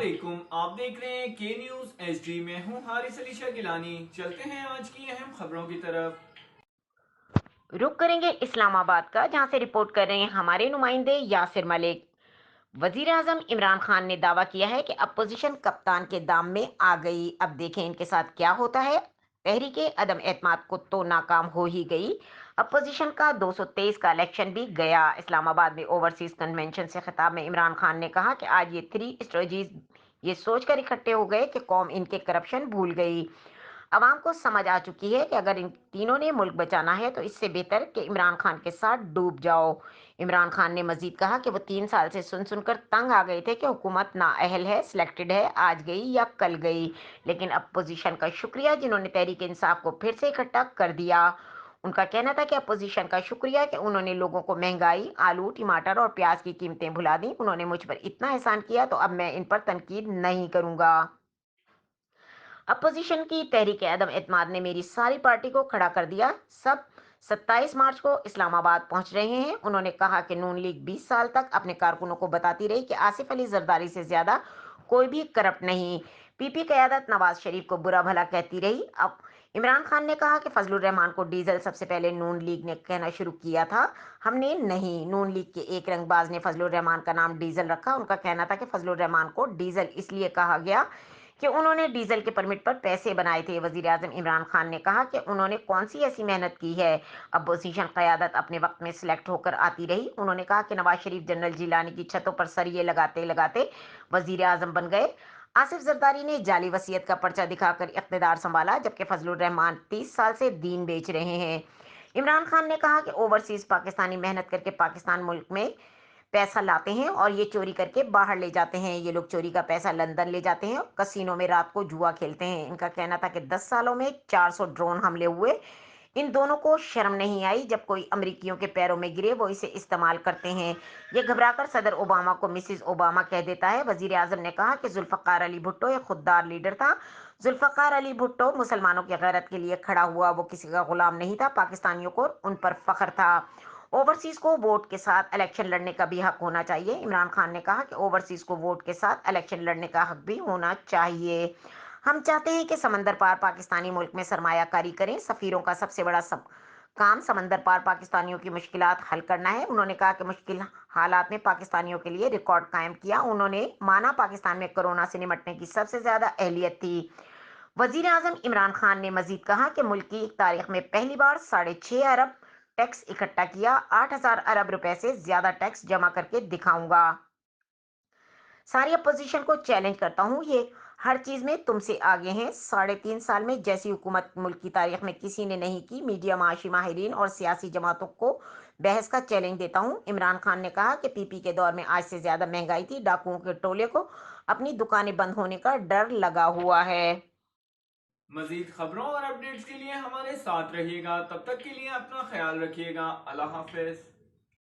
वालेकुम, आप देख रहे हैं के न्यूज एचडी में हूं हारिस अली शाह गिलानी। चलते हैं आज की अहम खबरों की तरफ। रुक करेंगे इस्लामाबाद का, जहां से रिपोर्ट कर रहे हैं हमारे नुमाइंदे यासिर मलिक। वजीर आजम इमरान खान ने दावा किया है कि अपोजिशन कप्तान के दाम में आ गई। अब देखें इनके साथ क्या होता है। तहरीक अदम एतमाद को तो नाकाम हो ही गई, अपोजिशन का 223 का इलेक्शन भी गया। इस्लामाबाद में ओवरसीज कन्वेंशन से खिताब में इमरान खान ने कहा कि आज ये थ्री स्ट्रेटजीज ये सोचकर इकट्ठे हो गए कि कौम इनके करप्शन भूल गई। अवाम को समझ आ चुकी है कि अगर इन तीनों ने मुल्क बचाना है तो इससे बेहतर कि इमरान खान के साथ डूब जाओ। इमरान खान ने मजीद कहा कि वो 3 साल से सुन सुनकर तंग आ गए थे कि हुकूमत नाअहल है, सिलेक्टेड है, आज गई या कल गई। लेकिन अपोजिशन का शुक्रिया जिन्होंने तहरीक इंसाफ को फिर से इकट्ठा कर दिया। उनका कहना था कि अपोजिशन का शुक्रिया कि उन्होंने लोगों को महंगाई, आलू, टमाटर और प्याज की कीमतें भुला दी। उन्होंने मुझ पर इतना एहसान किया तो अब मैं इन पर तनकीद नहीं करूंगा। अपोजिशन की तहरीक अदम एतमाद ने मेरी सारी पार्टी को खड़ा कर दिया। सब 27 मार्च को इस्लामाबाद पहुंच रहे हैं। उन्होंने कहा कि नून लीग 20 साल तक अपने कारकुनों को बताती रही कि आसिफ अली जरदारी से ज्यादा कोई भी करप्ट नहीं। पीपी क़यादत नवाज शरीफ को बुरा भला कहती रही। अब इमरान खान ने कहा कि फजलुर रहमान को डीजल सबसे पहले नून लीग ने कहना शुरू किया था, हमने नहीं। नून लीग के एक रंगबाज ने फजलुर रहमान का नाम डीजल रखा। उनका कहना था कि फजलुर रहमान को डीजल इसलिए कहा गया कि उन्होंने डीजल के परमिट पर पैसे बनाए थे। वजीर आजम इमरान खान ने कहा कि उन्होंने कौन सी ऐसी मेहनत की है। अपोजिशन क़यादत अपने वक्त में सिलेक्ट होकर आती रही। उन्होंने कहा कि नवाज शरीफ जनरल जिलानी की छतों पर सरिये लगाते लगाते वजीर आजम बन गए। आसिफ जरदारी ने जाली वसीयत का पर्चा दिखाकर इक़्तिदार संभाला, जबकि फजलुर रहमान 30 साल से दीन बेच रहे हैं। इमरान खान ने कहा कि ओवरसीज पाकिस्तानी मेहनत करके पाकिस्तान मुल्क में पैसा लाते हैं और ये चोरी करके बाहर ले जाते हैं। ये लोग चोरी का पैसा लंदन ले जाते हैं, कसीनो में रात को जुआ खेलते हैं। इनका कहना था कि 10 सालों में 400 ड्रोन हमले हुए। इन दोनों को शर्म नहीं आई। जब कोई अमरीकियों के पैरों में गिरे वो इसे इस्तेमाल करते हैं। ये घबराकर सदर ओबामा को मिसिज ओबामा कह देता है। वजीर आजम ने कहा कि जुल्फकार अली भुट्टो एक खुददार लीडर था। जुल्फकार अली भुट्टो मुसलमानों की गैरत के लिए खड़ा हुआ, वो किसी का गुलाम नहीं था। पाकिस्तानियों को उन पर फख्र था। ओवरसीज को वोट के साथ इलेक्शन लड़ने का भी हक होना चाहिए। इमरान खान ने कहा कि ओवरसीज को वोट के साथ इलेक्शन लड़ने का हक भी होना चाहिए। हम चाहते हैं कि समंदर पार पाकिस्तानी मुल्क में सरमायाकारी करें। सफीरों का सबसे बड़ा काम समंदर पार पाकिस्तानियों की मुश्किलात हल करना है। उन्होंने कहा कि मुश्किल हालात में पाकिस्तानियों के लिए रिकॉर्ड कायम किया। उन्होंने माना पाकिस्तान में कोरोना से निपटने की सबसे ज्यादा अहलियत थी। वजीर आजम इमरान खान ने मजीद कहा कि मुल्क की तारीख में पहली बार 6.5 अरब टैक्स इकट्ठा किया। 8,000 अरब रुपए से ज्यादा टैक्स जमा करके दिखाऊंगा। सारी अपोजिशन को चैलेंज करता हूँ, ये हर चीज में तुमसे आगे हैं। 3.5 साल में जैसी हुकूमत मुल्क की तारीख में किसी ने नहीं की। मीडिया, माशी माहिरीन और सियासी जमातों को बहस का चैलेंज देता हूँ। इमरान खान ने कहा कि पीपी के दौर में आज से ज्यादा महंगाई थी। डाकुओं के टोले को अपनी दुकानें बंद होने का डर लगा हुआ है। मजीद खबरों और अपडेट्स के लिए हमारे साथ रहिएगा। तब तक के लिए अपना ख्याल रखिएगा। अल्लाह हाफिज।